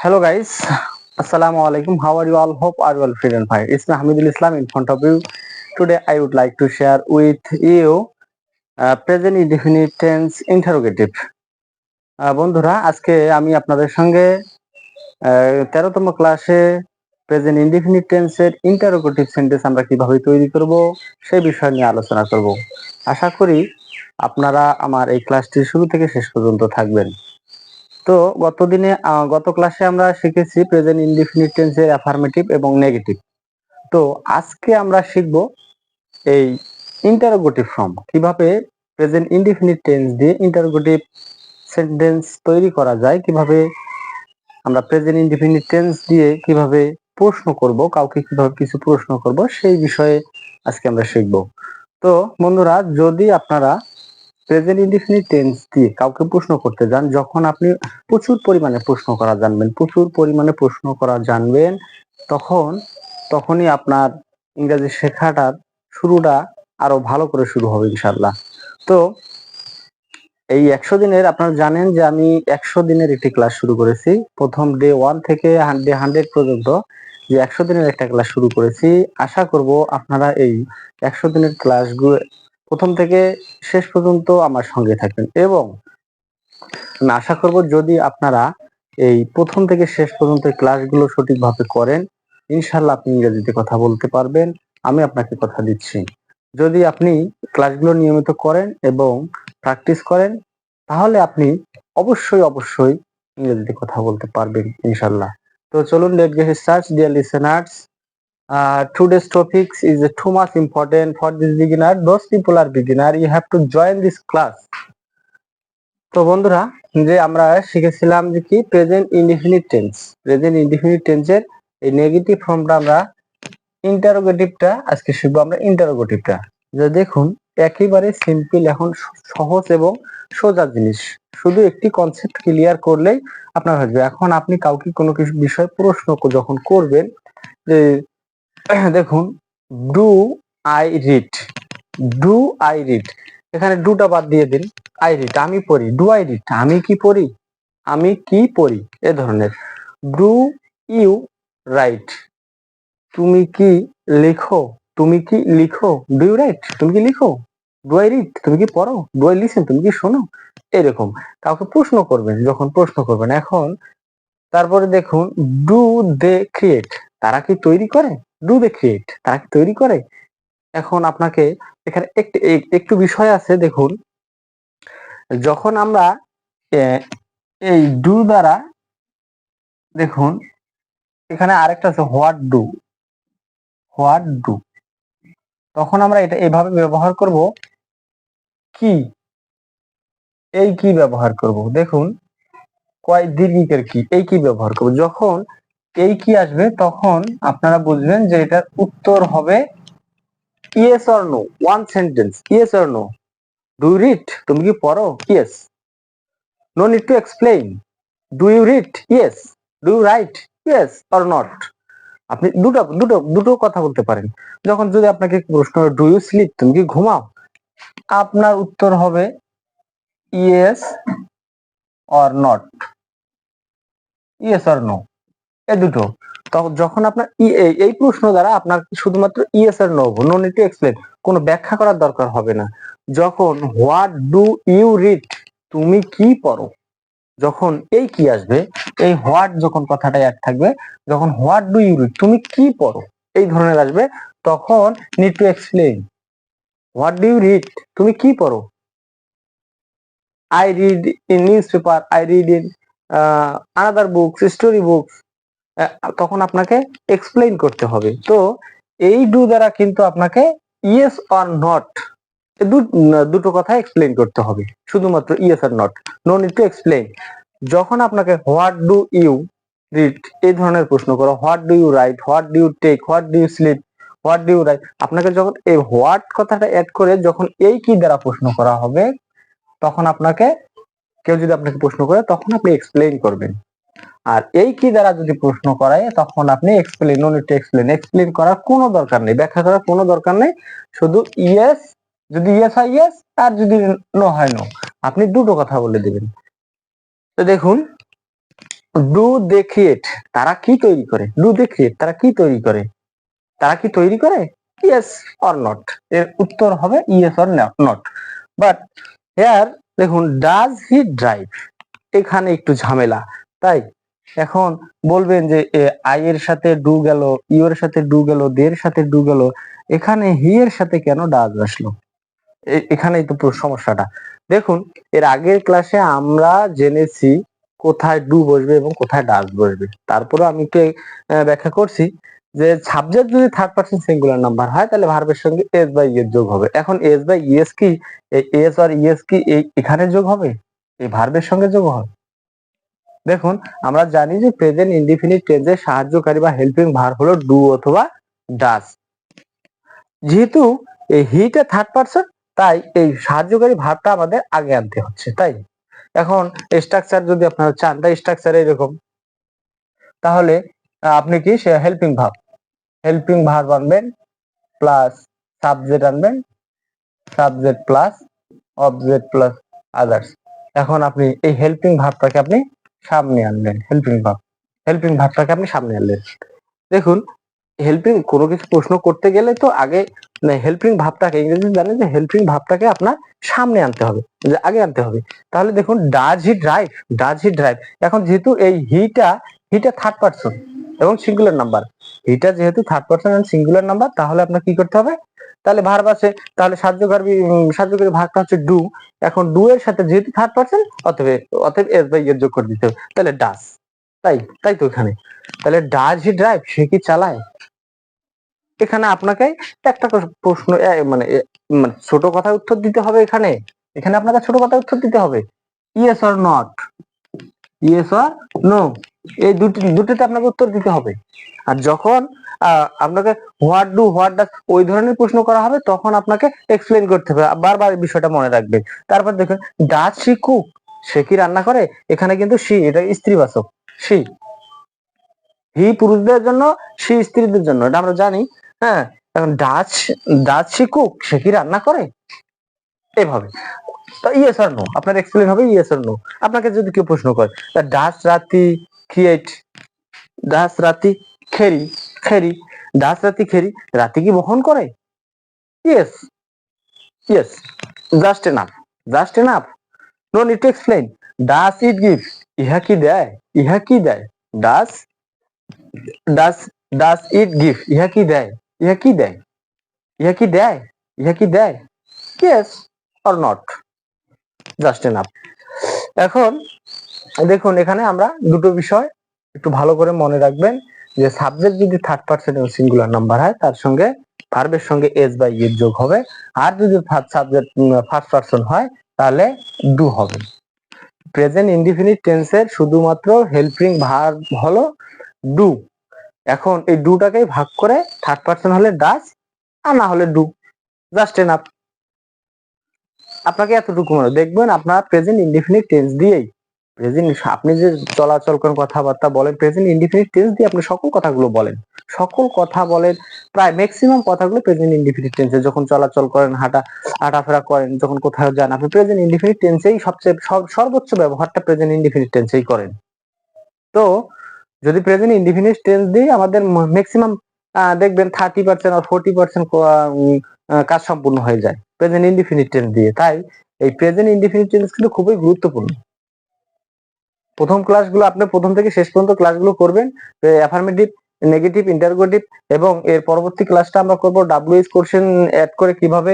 Hello guys, Assalamu alaikum. How are you all? Hope are you all fit and fine. It's me Hamidul Islam in front of you. Today I would like to share with you present indefinite tense interrogative. বন্ধুরা আজকে আমি আপনাদের সঙ্গে 13তম ক্লাসে present indefinite টেন্সের interrogative sentence আমরা কিভাবে তৈরি করব সেই বিষয় নিয়ে আলোচনা করব। আশা করি আপনারা আমার এই ক্লাসটি শুরু থেকে শেষ পর্যন্ত থাকবেন। তো গত ক্লাসে আমরা শিখেছি প্রেজেন্ট ইনডিফিনিট টেন্সের অ্যাফার্মেটিভ এবং নেগেটিভ। তো আজকে আমরা শিখব এই ইন্টারোগেটিভ ফর্ম কিভাবে প্রেজেন্ট ইনডিফিনিট টেন্স দিয়ে ইন্টারোগেটিভ সেন্টেন্স তৈরি করা যায়, কিভাবে আমরা প্রেজেন্ট ইনডিফিনিট টেন্স দিয়ে কিভাবে প্রশ্ন করব, কাউকে কিভাবে কিছু প্রশ্ন করব সেই বিষয়ে আজকে আমরা শিখব। তো বন্ধুরা, যদি আপনারা প্রেজেন্ট ইনডিফিনিট টেন্স দিয়ে কাউকে প্রশ্ন করতে যান, যখন আপনি প্রচুর পরিমাণে প্রশ্ন করা জানবেন তখনই আপনার ইংরেজি শেখাটার শুরুটা আরো ভালো করে শুরু হবে ইনশাআল্লাহ। তো এই 100 দিনের আপনারা জানেন যে আমি 100 দিনের একটি ক্লাস শুরু করেছি। প্রথম ডে 1 থেকে ডে 100 পর্যন্ত যে 100 দিনের একটা ক্লাস শুরু করেছি। আশা করব আপনারা এই 100 দিনের ক্লাসগুলো প্রথম থেকে শেষ পর্যন্ত আমার সঙ্গে থাকবেন, এবং আমি আশা করব যদি আপনারা এই প্রথম থেকে শেষ পর্যন্ত ক্লাসগুলো সঠিকভাবে করেন, ইনশাআল্লাহ আপনি ইংরেজিতে কথা বলতে পারবেন। আমি আপনাকে কথা দিচ্ছি, যদি আপনি ক্লাসগুলো নিয়মিত করেন এবং প্র্যাকটিস করেন, তাহলে আপনি অবশ্যই ইংরেজিতে কথা বলতে পারবেন ইনশাআল্লাহ। তো চলুন, let's get start dear listeners. Today's topic is too much important for this beginner. Those people are beginner. You have to join this class. তো বন্ধুরা, যে আমরা শিখেছিলাম যে কি প্রেজেন্ট ইনডিফিনিট টেন্সের এই নেগেটিভ ফর্মটা আমরা ইন্টারোগেটিভটা আজকে শিখবো। আমরা ইন্টারোগেটিভটা যে দেখুন একেবারে সিম্পল, এখন সহজ এবং সোজা জিনিস, শুধু একটি কনসেপ্ট ক্লিয়ার করলেই আপনার হয়ে যাবে। এখন আপনি কাউকে কোনো কিছু বিষয়ে প্রশ্ন যখন করবেন, যে দেখুন ডু আই রিড, এখানে ডুটা বাদ দিয়ে দিন, আই রিড আমি পড়ি, ডু আই রিড আমি কি পড়ি, এ ধরনের। ডু ইউ রাইট তুমি কি লেখো, ডু ইউ রাইট তুমি কি লিখো, ডু আই রিড তুমি কি পড়ো, ডু আই লিসেন তুমি কি শোনো, এরকম কাউকে প্রশ্ন করবেন। যখন প্রশ্ন করবেন, এখন তারপরে দেখুন ডু দে ক্রিয়েট তারা কি তৈরি করে, ডু দে ক্রিয়েট তারা কি তৈরি করে। এখন আপনাকে এখানে একটু বিষয় আছে, দেখুন যখন আমরা এই ডু দ্বারা, দেখুন এখানে আরেকটা আছে হোয়াট ডু, তখন আমরা এটা এভাবে ব্যবহার করব, কি এই কি ব্যবহার করব। দেখুন কয় দীর্ঘিকের কি, এই কি ব্যবহার করব। যখন এই কি আসবে তখন আপনারা বুঝবেন যে এটার উত্তর হবে yes or no, one sentence, yes or no. Do you read তুমি কি পড়ো, yes. No need to explain, do you read, yes. Do you write, yes or not. আপনি দুটো কথা বলতে পারেন। যখন যদি আপনাকে প্রশ্ন ডু ইউ স্লিপ তুমি কি ঘুমাও, আপনার উত্তর হবে yes or not, yes or no, এই দুটো। তখন যখন আপনার এই প্রশ্ন দ্বারা আপনার শুধুমাত্র ইয়েস আর no, no need to explain, কোনো ব্যাখ্যা করার দরকার হবে না। যখন হোয়াট ডু ইউ রিড তুমি কি পড়ো, যখন এই কি আসবে, এই হোয়াট যখন কথাটা এক থাকবে, যখন হোয়াট ডু ইউ রিড তুমি কি পড়ো এই ধরনের আসবে, তখন need to explain. What do you read তুমি কি পড়ো, I read in newspaper, I read in another books, story books, তখন আপনাকে এক্সপ্লেইন করতে হবে। তো এই ডু দ্বারা কিন্তু আপনাকে ইয়েস অর নট দুটো কথা এক্সপ্লেইন করতে হবে, শুধুমাত্র ইয়েস আর not, no need to explain. যখন আপনাকে হোয়াট ডু ইউ রিড এই ধরনের প্রশ্ন করো, what do you write, what do you take, what do you sleep, what do you write, আপনাকে যখন এই হোয়াট কথাটা অ্যাড করে যখন এই কি দ্বারা প্রশ্ন করা হবে, তখন কেউ যদি আপনাকে প্রশ্ন করে তখন আপনি এক্সপ্লেইন করবেন। আর এই কি দ্বারা যদি প্রশ্ন করায় তখন আপনি explain, no need to explain করার কোনো দরকার নেই, ব্যাখ্যা করার কোনো দরকার নেই। শুধু ইয়েস, যদি ইয়েস হয় ইয়েস, আর যদি নো হয় নো, আপনি দুটো কথা বলে দিবেন। তো দেখুন ডু দে ক্রিয়েট, তারা কি তৈরি করে? ডু দে ক্রিয়েট, তারা কি তৈরি করে? তারা কি তৈরি করে? ইয়েস অর নট, এর উত্তর হবে yes or not. But here দেখুন, ডাজ হি ড্রাইভ, এখানে একটু ঝামেলা। তাই এখন বলবেন যে আই এর সাথে ডু গেল, ইউ এর সাথে ডু গেল, দের সাথে ডু গেল, এখানে হি এর সাথে কেন ডাজ আসলো? এখানেই তো পুরো সমস্যাটা। দেখুন, এর আগের ক্লাসে আমরা জেনেছি কোথায় ডু বসবে এবং কোথায় ডাজ বসবে। তারপরে আমি একটু ব্যাখ্যা করছি যে সাবজেক্ট যদি থার্ড পারসন সিঙ্গুলার নাম্বার হয় তাহলে ভার্বের সঙ্গে এস বাই ইয়েস যোগ হবে। এখন এস বাই ইয়েস কি, এই এস আর ইয়েস কি এখানে যোগ হবে, এই ভার্বের সঙ্গে যোগ হবে? দেখুন, আমরা জানি যে প্রেজেন্ট ইনডিফিনিট টেন্সের সাহায্যকারী বা হেল্পিং ভার্ব হলো ডু অথবা ডাজ। যেহেতু এই হিটা থার্ড পারসন, তাই এই সাহায্যকারী ভার্বটা আমাদের আগে আনতে হচ্ছে। তাই এখন স্ট্রাকচার যদি আপনারা চান, তাই স্ট্রাকচার এরকম। তাহলে আপনি কি হেল্পিং ভার্ব আনবেন, প্লাস সাবজেক্ট আনবেন, subject plus object plus others. এখন আপনি এই হেল্পিং ভার্বটাকে আপনি সামনে আনলেন, হেল্পিং ভার্বটাকে আপনি সামনে আনলেন। দেখুন, হেল্পিং কোনো কিছু প্রশ্ন করতে গেলে তো আগে হেল্পিং ভাবটাকে, ইংরেজি জানেন যে হেল্পিং ভাবটাকে আপনার সামনে আনতে হবে, যে আগে আনতে হবে। তাহলে দেখুন, does he drive, does he drive. এখন যেহেতু এই হিটা থার্ড পারসন এবং সিঙ্গুলার নাম্বার, হিটা যেহেতু থার্ড পারসন এবং সিঙ্গুলার নাম্বার, তাহলে আপনার কি করতে হবে? তাহলে ভার্ব আছে, তাহলে সাহায্যকারী ভার্বটা হচ্ছে ডু। এখন ডু এর সাথে যেহেতু থার্ড পারসন, অতএব এস বাই এর যোগ করে দিতে হবে, তাহলে ডাজ। তাই তো এখানে, তাহলে ডাজ হি ড্রাইভ, সে কি চালায়? এখানে আপনাকে একটা প্রশ্ন মানে ছোট কথায় উত্তর দিতে হবে। এখানে আপনাকে ছোট কথায় উত্তর দিতে হবে, yes or not, yes or no, এই দুটিতে আপনাকে উত্তর দিতে হবে। আর যখন আপনাকে হোয়াট ডাজ ওই ধরনের প্রশ্ন করা হবে, তখন আপনাকে এক্সপ্লেন করতে হবে, বারবার বিষয়টা মনে রাখবেন। তারপর দেখুন, ডাজ শি কুক, সে কি রান্না করে? এখানে কিন্তু শি, এটা স্ত্রীবাচক, শি। হি পুরুষদের জন্য, সে স্ত্রীদের জন্য, এটা আমরা জানি। হ্যাঁ, এখন ডাচ ডাচ সে কুক, সে কি রান্না করে? এভাবে তো ইয়েস অর নো, আপনার এক্সপ্লেন হবে ইয়েস অর নো। আপনাকে যদি কেউ প্রশ্ন করে ডাচ রাতি ক্রিয়েট, ডাচ রাতি খেরি, খেরি, ডাচ রাতি খেরি, রাতি কি বহন করে? Yes, yes, just enough, just enough, no need to explain. Does it give, ইহা কি দেয়, ইহা কি দেয়? Does does does it give, ইহা কি দেয়, ইহা কি দেয়, ইহা কি দেয়, ইহা কি দেয়? Yes or not, just enough. এখন দেখুন, এখানে আমরা দুটো বিষয় একটু ভালো করে মনে রাখবেন, যে সাবজেক্ট যদি থার্ড পারসন এবং সিঙ্গুলার নাম্বার হয়, তার সঙ্গে ভার্বের সঙ্গে এস বাই এর যোগ হবে। আর যদি সাবজেক্ট ফার্স্ট পারসন হয়, তাহলে ডু হবে। প্রেজেন্ট ইনডিফিনিট টেন্সের শুধুমাত্র হেল্পিং ভার্ব হলো ডু। এখন এই ডুটাকেই ভাগ করে থার্ড পারসন হলে ডাজ, আর না হলে ডু, জাস্ট এনাফ। আপনাকে এতটুকু মনে দেখবেন, আপনার প্রেজেন্ট ইনডিফিনিট টেন্স দিয়েই, আপনি যে চলাচল করেন, কথাবার্তা বলেন, প্রেজেন্ট ইনডিফিনিট টেন্স দিয়ে আপনি সকল কথাগুলো বলেন, সকল কথা বলেন, প্রায় ম্যাক্সিমাম কথাগুলো প্রেজেন্ট ইনডিফিনিট টেন্সে। যখন চলাচল করেন, হাঁটাফেরা করেন, যখন কোথাও যান, আপনি প্রেজেন্ট ইনডিফিনিট টেন্সেই সবচেয়ে সর্বোচ্চ ব্যবহারটা প্রেজেন্ট ইনডিফিনিট টেন্সেই করেন। তো যদি প্রেজেন্ট ইনডিফিনিট টেন্স দিয়ে আমাদের ম্যাক্সিমাম দেখবেন 30% আর 40% কাজ সম্পূর্ণ হয়ে যায় প্রেজেন্ট ইনডিফিনিট টেন্স দিয়ে। তাই এই প্রেজেন্ট ইনডিফিনিট টেন্স কিন্তু খুবই গুরুত্বপূর্ণ। প্রথম ক্লাসগুলো আপনি প্রথম থেকে শেষ পর্যন্ত ক্লাসগুলো করবেন, অ্যাফার্মেটিভ, নেগেটিভ, ইন্টারোগেটিভ, এবং এর পরবর্তী ক্লাসটা আমরা করব ডাব্লিউএইচ কোশ্চেন অ্যাড করে কিভাবে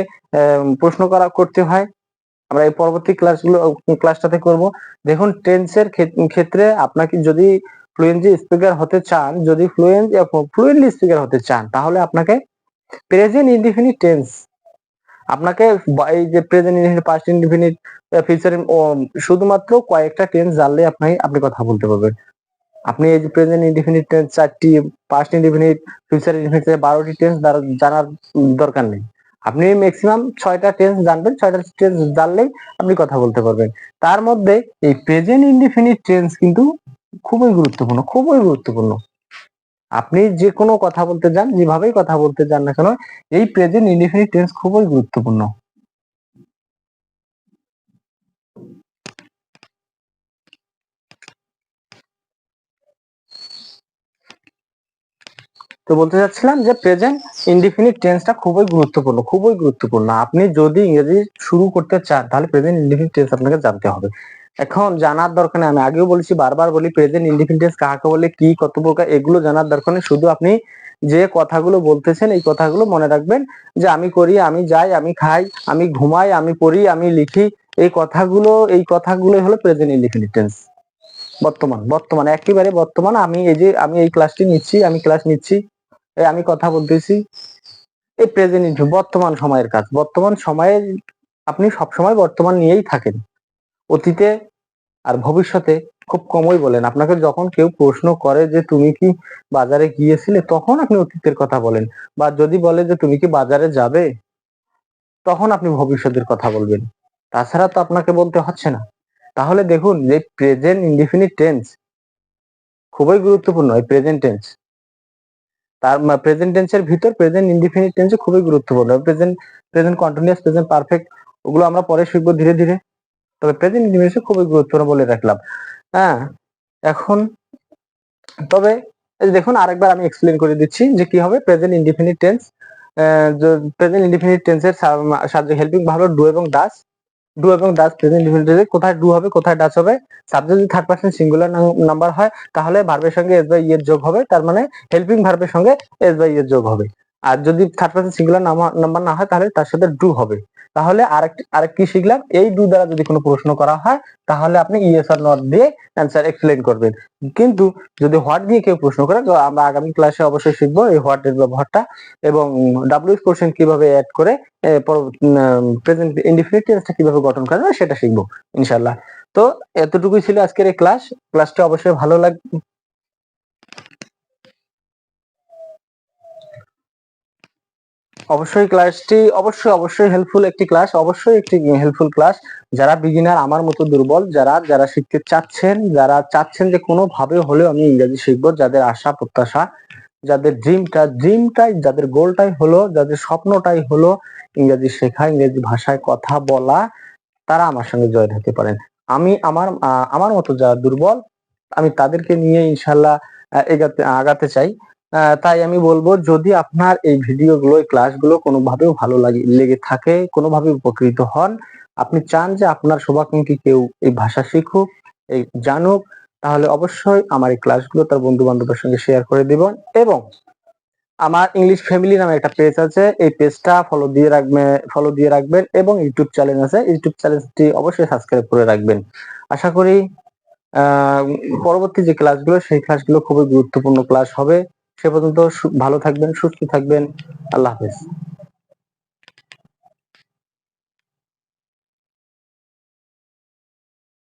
প্রশ্ন করতে হয়, আমরা এই পরবর্তী ক্লাসটাতে করব। দেখুন, টেন্সের ক্ষেত্রে আপনাকে যদি ফ্লুয়েন্টলি স্পিকার হতে চান, যদি ফ্লুয়েন্টলি স্পিকার হতে চান, তাহলে আপনাকে প্রেজেন্ট ইনডিফিনিট টেন্স, আপনাকে এই যে present indefinite, past indefinite, future, শুধুমাত্র কয়েকটা টেন্স জানলে আপনি কথা বলতে পারবেন। আপনি এই যে প্রেজেন্ট ইনডিফিনিট টেন্স 4টি, পাস্ট ইনডিফিনিট, ফিউচার ইনডিফিনিট 12টি টেন্স জানার দরকার নেই। আপনি ম্যাক্সিমাম 6টা টেন্স জানবেন, 6টা টেন্স জানলেই আপনি কথা বলতে পারবেন। তার মধ্যে এই প্রেজেন্ট ইনডিফিনিট টেন্স কিন্তু খুবই গুরুত্বপূর্ণ, খুবই গুরুত্বপূর্ণ। আপনি যে কোনো কথা বলতে যান, যেভাবেই কথা বলতে যান না কেন, এই প্রেজেন্ট ইনডিফিনিট টেন্স খুবই গুরুত্বপূর্ণ। তো বলতে চাচ্ছিলাম যে প্রেজেন্ট ইনডিফিনিট টেন্সটা খুবই গুরুত্বপূর্ণ। আপনি যদি ইংরেজি শুরু করতে চান তাহলে প্রেজেন্ট ইনডিফিনিট টেন্স আপনাকে জানতে হবে। এখন জানার দরকার নেই, আমি আগেও বলেছি, বারবার বলি, প্রেজেন্ট ইনডিফিনিট টেন্স কাকে বলে, কি, কত প্রকার, এগুলো জানার দরকার নেই। শুধু আপনি যে কথাগুলো বলতেছেন এই কথাগুলো মনে রাখবেন, যে আমি করি, আমি যাই, আমি খাই, আমি ঘুমাই, আমি পড়ি, আমি লিখি, এই কথাগুলোই হলো প্রেজেন্ট ইনডিফিনিট টেন্স। বর্তমান একেবারে বর্তমান। আমি এই ক্লাসটি নিচ্ছি, আমি ক্লাস নিচ্ছি, আমি কথা বলতেছি, এই প্রেজেন্ট বর্তমান সময়ের কাজ। বর্তমান সময়ে আপনি সবসময় বর্তমান নিয়েই থাকেন। অতীতে আর ভবিষ্যতে খুব কমই বলেন। আপনাকে যখন কেউ প্রশ্ন করে যে তুমি কি বাজারে গিয়েছিলে, তখন আপনি অতীতের কথা বলেন। বা যদি বলে যে তুমি কি বাজারে যাবে, তখন আপনি ভবিষ্যতের কথা বলবেন। তাছাড়া তো আপনাকে বলতে হচ্ছে না। তাহলে দেখুন যে প্রেজেন্ট ইনডিফিনিট টেন্স খুবই গুরুত্বপূর্ণ। এই প্রেজেন্ট টেন্স, তার প্রেজেন্ট টেন্সের ভিতর প্রেজেন্ট ইনডিফিনিট টেন্স খুবই গুরুত্বপূর্ণ। প্রেজেন্ট কন্টিনিউয়াস, প্রেজেন্ট পারফেক্ট, ওগুলো আমরা পরে শিখবো ধীরে ধীরে। তবে প্রেজেন্ট ইনডিফিনিট খুবই গুরুত্বপূর্ণ বলে রাখলাম। হ্যাঁ, এখন তবে এই দেখুন আরেকবার আমি এক্সপ্লেন করে দিচ্ছি যে কি হবে present indefinite tense. Present indefinite টেন্সের সাবজেক্ট হেল্পিং ভার্ব ডু এবং ডাস। ডু এবং ডাস প্রেজেন্ট ইনডিফিনিট টেন্সে কোথায় ডু হবে, কোথায় ডাস হবে। সাবজেক্ট যদি থার্ড পারসন সিঙ্গুলার নাম্বার হয় তাহলে ভার্বের সঙ্গে এস বাই এর যোগ হবে, তার মানে হেল্পিং ভার্বের সঙ্গে এস বাই এর যোগ হবে। আর যদি থার্ড পারসন সিঙ্গুলার নাম্বার না হয় তাহলে তার সাথে ডু হবে। তাহলে আরেকটি শিখলাম, এই ডু দ্বারা যদি কোনো প্রশ্ন করা হয় তাহলে আপনি ইয়েস আর নট দিয়ে অ্যান্সার এক্সপ্লেন করবেন। কিন্তু যদি হোয়াট দিয়ে কেউ প্রশ্ন করে, তো আমরা আগামী ক্লাসে অবশ্যই শিখবো এই হোয়াট এর ব্যবহারটা, এবং ডাব্লিউ কোশ্চেন কিভাবে অ্যাড করে প্রেজেন্ট ইনডিফিনিট টেন্সটা কিভাবে গঠন করা যায় সেটা শিখবো ইনশাআল্লাহ। তো এতটুকুই ছিল আজকের এই ক্লাসটা অবশ্যই ভালো লাগবে। অবশ্যই ক্লাসটি অবশ্যই হেল্পফুল একটি ক্লাস, অবশ্যই একটি হেল্পফুল ক্লাস। যারা বিগিনার, আমার মতো দুর্বল, যারা শিখতে চাচ্ছেন, যারা চাচ্ছেন যে কোনো ভাবে হলেও আমি ইংরেজি শিখবো, যাদের আশা প্রত্যাশা, যাদের ড্রিমটাই, যাদের গোলটাই হলো, যাদের স্বপ্নটাই হলো ইংরেজি শেখা, ইংরেজি ভাষায় কথা বলা, তারা আমার সঙ্গে জয়েন হতে পারেন। আমি আমার মতো যারা দুর্বল, আমি তাদেরকে নিয়ে ইনশাল্লাহ আগাতে চাই। তাই আমি বলবো, যদি আপনার এই ভিডিওগুলো, এই ক্লাসগুলো কোনোভাবেও ভালো লেগে থাকে, কোনোভাবে উপকৃত হন, আপনি চান যে আপনার শুভাকাঙ্ক্ষী কেউ এই ভাষা শিখুক, এই জানুক, তাহলে অবশ্যই আমার এই ক্লাসগুলো তার বন্ধু বান্ধবের সঙ্গে শেয়ার করে দিবেন। এবং আমার ইংলিশ ফ্যামিলি নামে একটা পেজ আছে, এই পেজটা ফলো দিয়ে রাখবেন, এবং ইউটিউব চ্যানেল আছে, ইউটিউব চ্যানেলটি অবশ্যই সাবস্ক্রাইব করে রাখবেন। আশা করি পরবর্তী যে ক্লাসগুলো, সেই ক্লাসগুলো খুবই গুরুত্বপূর্ণ ক্লাস হবে। সে পর্যন্ত ভালো থাকবেন, সুস্থ থাকবেন। আল্লাহ হাফেজ।